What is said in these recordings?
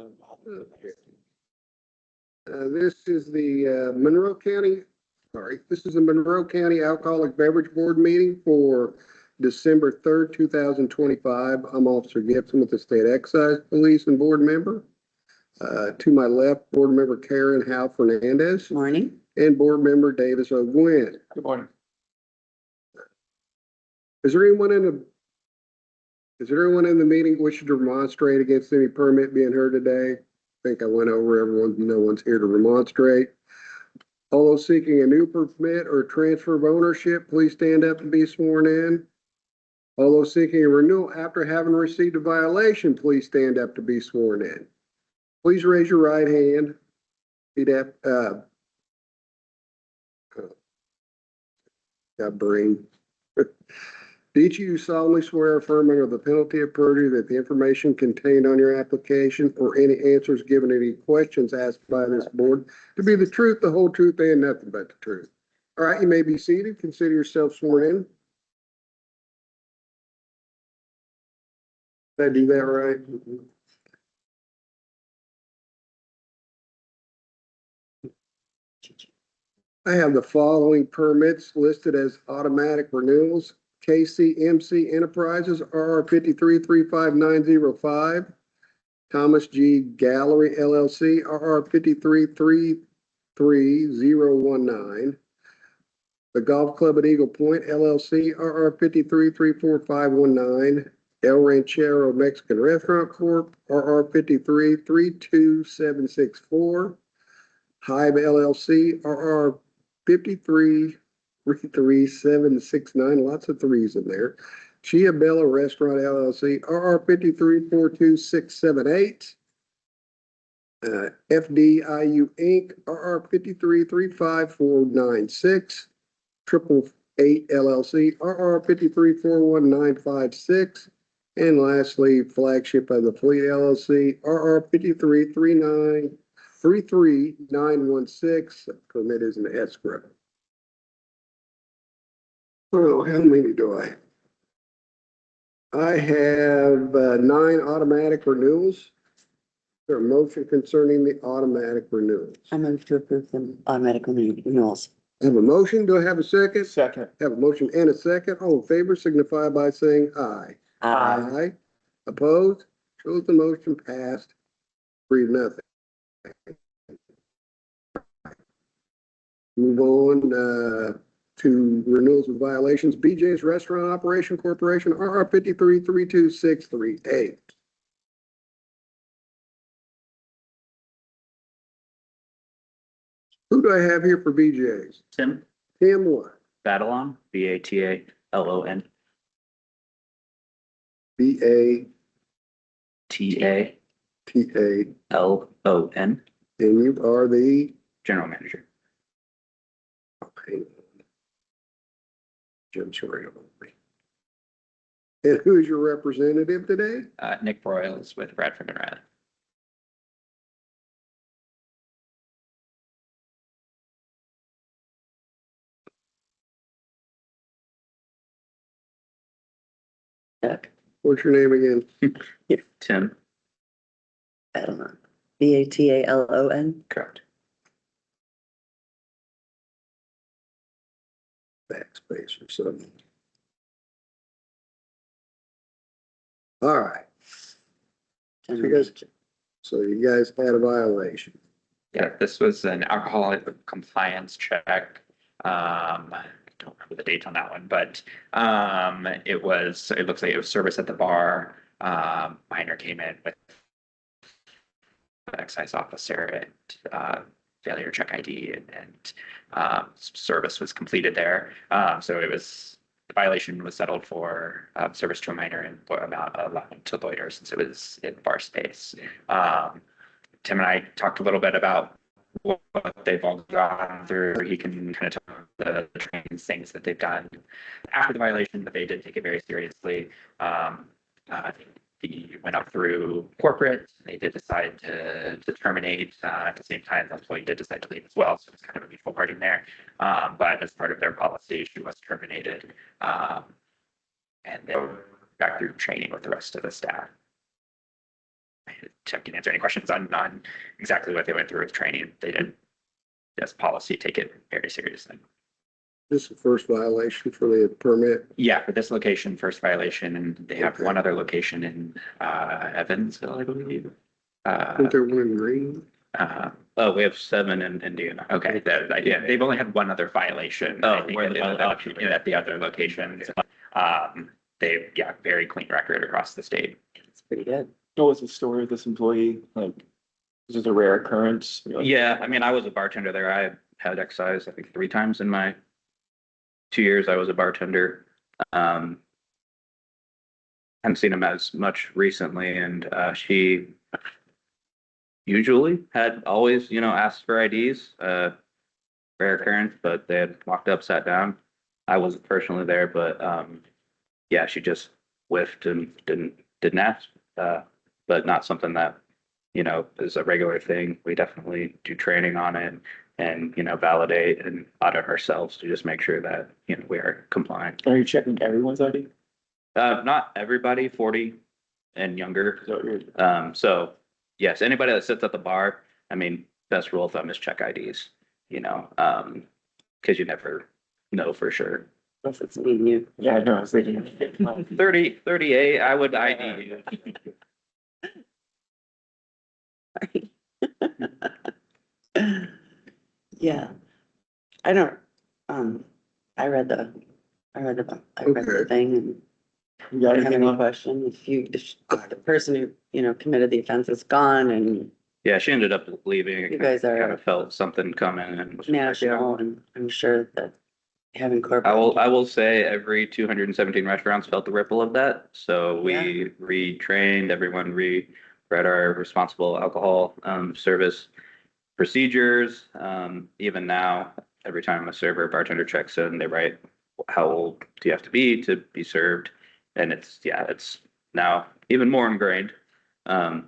Okay. This is the Monroe County, sorry, this is the Monroe County Alcoholic Beverage Board meeting for December 3rd, 2025. I'm Officer Gibson with the State Excise Police and Board member. To my left, Board member Karen Howe Fernandez. Morning. And Board member Davis O'Gwen. Good morning. Is there anyone in the meeting wishing to remonstrate against any permit being heard today? I think I went over everyone. No one's here to remonstrate. All those seeking a new permit or transfer of ownership, please stand up and be sworn in. All those seeking a renewal after having received a violation, please stand up to be sworn in. Please raise your right hand. Got brain. Do each of you solemnly swear or affirm under the penalty of perjury that the information contained on your application or any answers given to any questions asked by this board to be the truth, the whole truth, and nothing but the truth? All right, you may be seated. Consider yourself sworn in. Did I do that right? I have the following permits listed as automatic renewals. KCMC Enterprises, RR 53-35905. Thomas G. Gallery LLC, RR 53-33019. The Golf Club at Eagle Point LLC, RR 53-34519. El Ranchero Mexican Restaurant Corp., RR 53-32764. Hive LLC, RR 53-33769, lots of threes in there. Chia Bella Restaurant LLC, RR 53-42678. FDIU Inc., RR 53-35496. 888 LLC, RR 53-41956. And lastly, Flagship of the Fleet LLC, RR 53-33916. Permit is an escrow. Oh, how many do I? I have 9 automatic renewals. Is there a motion concerning the automatic renewals? I move to approve the automatic renewals. I have a motion. Do I have a second? Second. I have a motion and a second. All in favor signify by saying aye. Aye. Opposed? Shows the motion passed. 3-0. Move on to renewals of violations. BJ's Restaurant Operation Corporation, RR 53-32638. Who do I have here for BJ's? Tim Tim what? Batalon, Batalon, BATALON. TALON, And you are the General Manager. okay. Jim Sorry. And who is your representative today? Nick Broyles with Bradford and Rad. What's your name again? Tim. Batalon. BATALON. Correct. Backspace or something. All right. So you guys had a violation. Yeah, this was an alcohol compliance check. I don't remember the date on that one, but it looks like it was service at the bar. Minor came in with an excise officer and failure to check ID and service was completed there. So the violation was settled for service to a minor and amount allowed to loiter since it was in bar space. Tim and I talked a little bit about what they've all gone through. He can kind of talk the training things that they've done after the violation, but they did take it very seriously. I think he went up through corporate. They did decide to terminate. At the same time, the employee did decide to leave as well. So it's kind of a mutual parting there. But as part of their policy, she was terminated. And they were back through training with the rest of the staff. Tim can answer any questions on exactly what they went through with training. They did, as policy, take it very seriously. This is the first violation for the permit. Yeah, for this location, first violation, and they have one other location in Evansville, I believe. Isn't there one in Green? Oh, we have 7 in Indiana. Okay, yeah, they've only had one other violation. I Oh, think, where at the violation- at the other location. They've, yeah, very clean record across the state. It's pretty good. What was the story of this employee? Like, this is a rare occurrence? Yeah, I mean, I was a bartender there. I had excise, I think 3 times in my 2 years I was a bartender. Haven't seen him as much recently, and she usually had always, asked for IDs. Rare occurrence, but they had walked up, sat down. I wasn't personally there, but yeah, she just whiffed and didn't ask. But not something that, is a regular thing. We definitely do training on it and, validate and audit ourselves to just make sure that, we are compliant. Are you checking everyone's ID? Not everybody, 40 and younger. Is that what you're- So yes, anybody that sits at the bar, I mean, best rule of thumb is check IDs, because you never know for sure. Unless it's me and you. Yeah, I know, I was thinking. 38, I would ID you. Yeah. I don't, I read the Okay. thing and You got I don't have anything any on? question. If the person who, committed the offense is gone and Yeah, she ended up leaving. You guys are- Kind of felt something coming and. national, and I'm sure that they have I incorporated. will say every 217 restaurants felt the ripple of that. So we retrained, everyone read our responsible alcohol service procedures. Even now, every time a server or bartender checks in, they write, how old do you have to be served? And it's now even more ingrained. Yeah,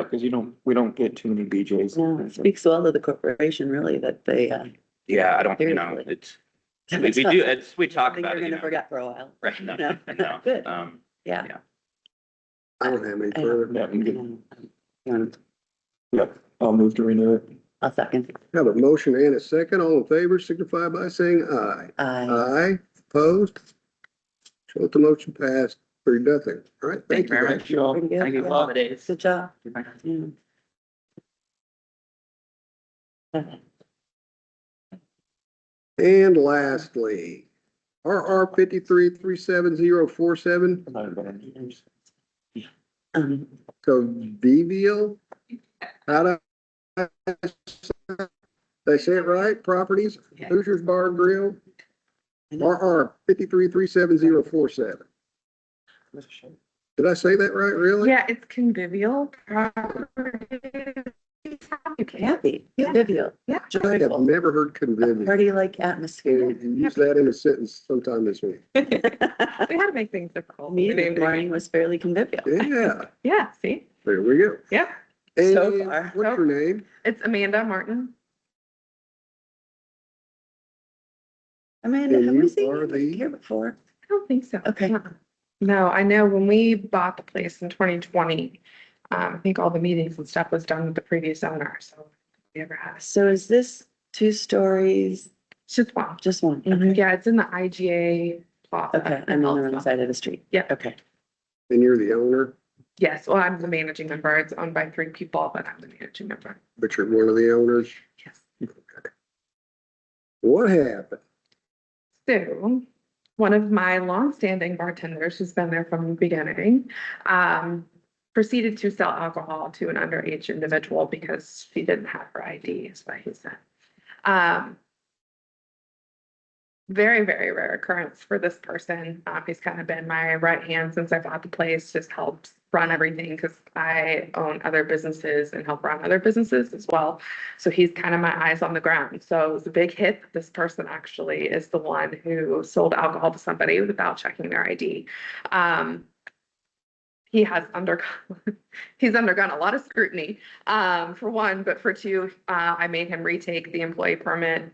because we don't get too many BJ's. No, it speaks well to the corporation, really, that they, Yeah, I don't, Seriously. it's, we do, we talk something about you're it, gonna forget for a while. Right, no, No. no. Good. Yeah. Yeah. I don't have any I- further. Yeah, we get- You want- Yep, I'll move to renew it. I'll second. Have a motion and a second. All in favor signify by saying aye. Aye, opposed? Show the motion passed 3-0. All right, thank you. very guys. much. You all. Pretty good. Thank you for all the days. Good job. Yeah. And lastly, RR 53-37047, Convivial. How do I say it right? Properties, Hoosiers Bar and Grill, RR 53-37047. Did I say that right, really? Yeah, it's convivial. Happy, convivial, Yeah. I have joyful, never heard convivial. party-like atmosphere. Use that in a sentence sometime this week. We had to make things difficult. Me this morning was fairly convivial. Yeah, Yeah, see? there we go. Yep. So And far. what's your name? It's Amanda Martin. Amanda, And have we you seen are you the- here before? I don't think so. Okay. No, I know when we bought the place in 2020, I think all the meetings and stuff was done with the previous owner, so we ever had. So is this 2 stories, It's just one. just one? Yeah, it's in the IGA plaza. Okay, I'm on the wrong side of the street. Yeah. Okay. And you're the owner, Yes, well, I'm the managing member. It's owned by 3 people, but I'm the managing member. but you're one of the owners. Yes. What happened? So, one of my longstanding bartenders who's been there from the beginning, proceeded to sell alcohol to an underage individual because she didn't have her ID, is what he said. Very, very rare occurrence for this person. He's kind of been my right hand since I bought the place, just helps run everything because I own other businesses and help run other businesses as well. So he's kind of my eyes on the ground. So it was a big hit that this person actually is the one who sold alcohol to somebody without checking their ID. He has he's undergone a lot of scrutiny, for one, but for two, I made him retake the employee permit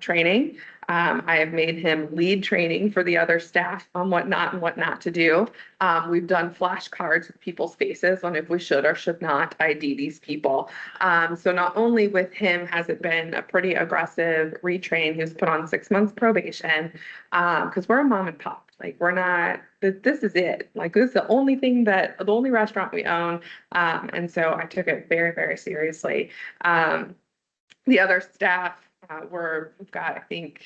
training. I have made him lead training for the other staff on what not and what not to do. We've done flashcards with people's faces on if we should or should not ID these people. So not only with him has it been a pretty aggressive retrain, he was put on 6 months probation, because we're a mom and pop. Like, we're not, this is it. Like, this is the only restaurant we own. And so I took it very, very seriously. The other staff, we've got, I think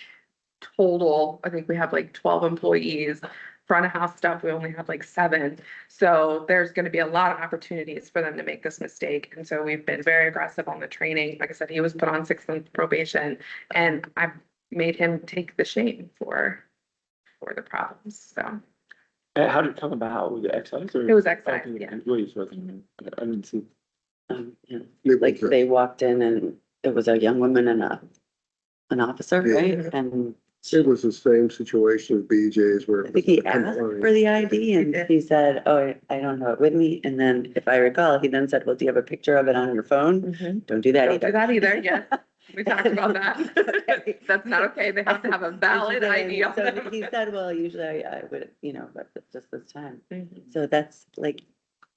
we have like 12 employees. Front of house stuff, we only have like 7. So there's going to be a lot of opportunities for them to make this mistake. And so we've been very aggressive on the training. Like I said, he was put on 6 months probation, and I've made him take the shame for the problems. So How did it come about? Was it excise or? it was excise, Okay, yeah. Employees, was it? Mhm. I didn't see. Yeah. It Like was, they walked in and it was a young woman and an officer, right? Yeah. And it was the same situation as BJ's where. I think he asked for the ID and he said, oh, I don't have it with me. And then if I recall, he then said, well, do you have a picture of it on your phone? Mhm. Don't do that Don't do either. that either, yes. We talked about that. Okay. That's not okay. They have to have a valid ID on So them. he said, well, usually I would, but just this time. Mhm. So that's like,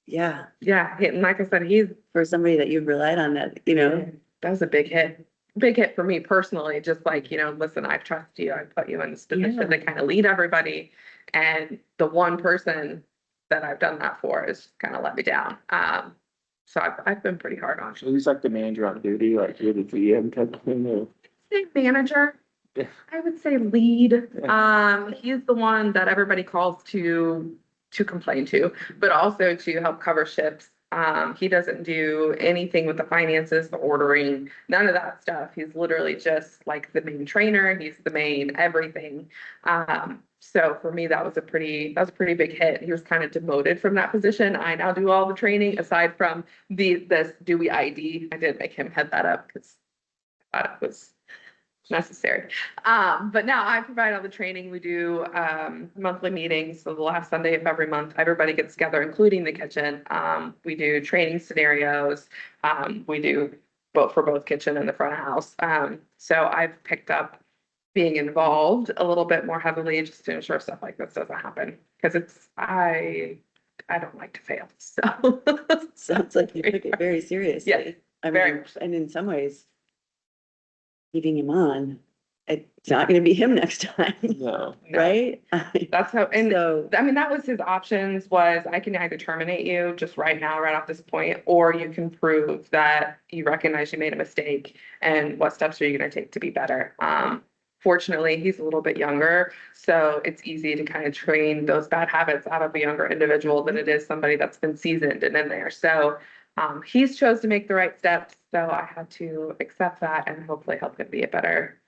yeah, Yeah, and like I said, he's, for somebody that you've relied on that, that was a big hit. Big hit for me personally, just like, listen, I trust you. I put you in this position Yeah. to kind of lead everybody. And the one person that I've done that for is kind of let me down. So I've been pretty hard on. So he's like the manager on duty, like you're the GM type of thing, or? Say manager. Yeah. I would say lead. He's the one that everybody calls to complain to, but also to help cover shifts. He doesn't do anything with the finances, the ordering, none of that stuff. He's literally just like the main trainer. He's the main everything. So for me, that was a pretty big hit. He was kind of demoted from that position. I now do all the training aside from this do we ID. I did make him head that up because I thought it was necessary. But now I provide all the training. We do monthly meetings. So the last Sunday of every month, everybody gets together, including the kitchen. We do training scenarios. We do both for both kitchen and the front of house. So I've picked up being involved a little bit more heavily just to ensure stuff like this doesn't happen. Because I don't like to fail. So sounds like you took it very seriously. Yes, I very mean, much so. and in some ways, keeping him on, it's not gonna be him next time, No. No. right? That's how, and So, I mean, that was his options was I can either terminate you just right now, right off this point, or you can prove that you recognize you made a mistake and what steps are you gonna take to be better. Fortunately, he's a little bit younger, so it's easy to kind of train those bad habits out of a younger individual than it is somebody that's been seasoned and in there. So he's chose to make the right steps, so I had to accept that and hopefully help him be a better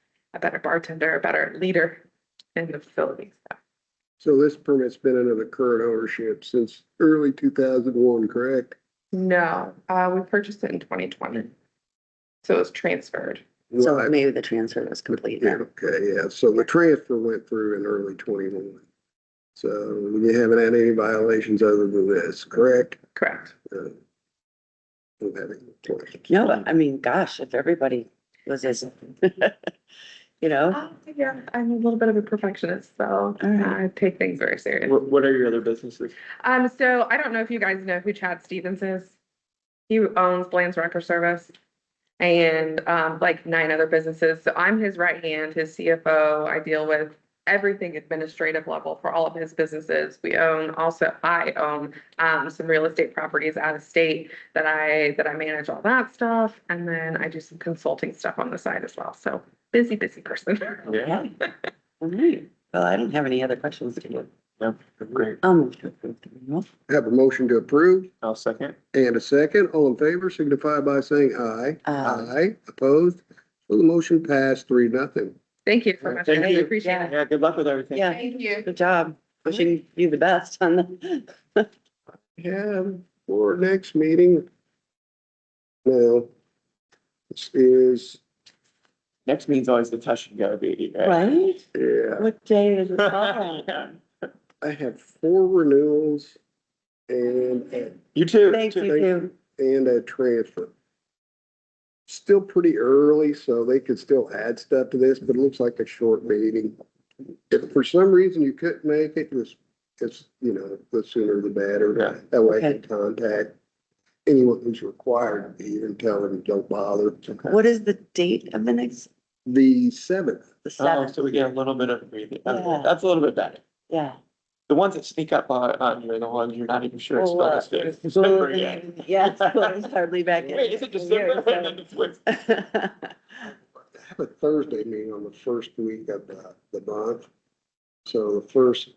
bartender, a better leader in the facility. So this permit's been under the current ownership since early 2001, correct? No, we purchased it in 2020. So it was transferred. so Right. maybe the transfer was complete Yeah, now. okay, yeah, so the transfer went through in early 21. So you haven't had any violations other than this, correct? Correct. Don't have any questions. No, but I mean, gosh, if everybody was as, Yeah, I'm a little bit of a perfectionist, so All right. I take things very serious. What are your other businesses? So I don't know if you guys know who Chad Stevens is. He owns Bland's Record Service and like 9 other businesses. So I'm his right hand, his CFO. I deal with everything administrative level for all of his businesses. I own some real estate properties out of state that I manage all that stuff. And then I do some consulting stuff on the side as well. So busy person. Yeah. All right. Well, I don't have any other questions to you. No, great. I'll move to approve the renewal. Have a motion to approve I'll second. and a second. All in favor signify by saying aye. Aye, opposed? So the motion passed 3-0. Thank you so much. I Thank really you. appreciate it. Yeah, good luck with everything. Yeah, Thank you. good job. Wishing you the best on the. Yeah, for next meeting. Now, this is, Next means always the touch and go, baby, right? Right? yeah, What day is it fall on? I have 4 renewals and, You too. Thank you Thank too. and a transfer. still pretty early, so they could still add stuff to this, but it looks like a short meeting. If for some reason you couldn't make it, it's, you know, the sooner the better. Yeah. That way I Okay. can contact anyone who's required to be here and tell them don't bother. What is the date of the next, The 7th. the Oh, seventh? so we get a little bit of breathing. Yeah. That's a little bit better. Yeah. The ones that sneak up on you are the ones you're not even sure it's Well, not as good as December yet. Yeah, it's hardly back in. Wait, is it the year, December? And then it's with- I have a Thursday meeting on the first week of the month. So the first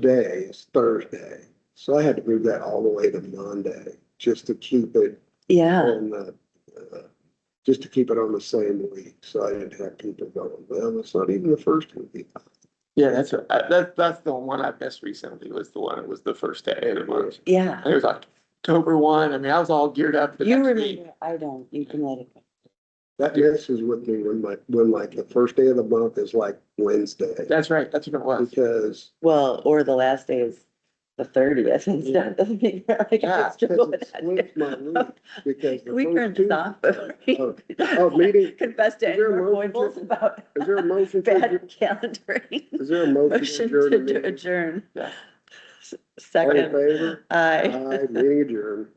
day is Thursday. So I had to move that all the way to Monday just to keep it Yeah, on just to keep it on the same week. So I didn't have people going, well, it's not even the first week. Yeah, that's right. That's the one I missed recently was the one, it was the first day of the month. yeah. It was October 1. I mean, I was all geared up for the You next week. remember, I don't, you can let it go. That messes with me when like the first day of the month is like Wednesday. That's right. That's what it was. Because Well, or the last day is the 30th instead of being like. Yeah, I struggle with it splits my that. week. Because the We first turned two- this off before. Oh, meeting- Confess to is any there a more motion to- foibles about is there a motion to, bad calendaring. is there a motion to adjourn the To meeting? adjourn. Yeah. All in Second, favor? aye. Aye, meeting adjourned.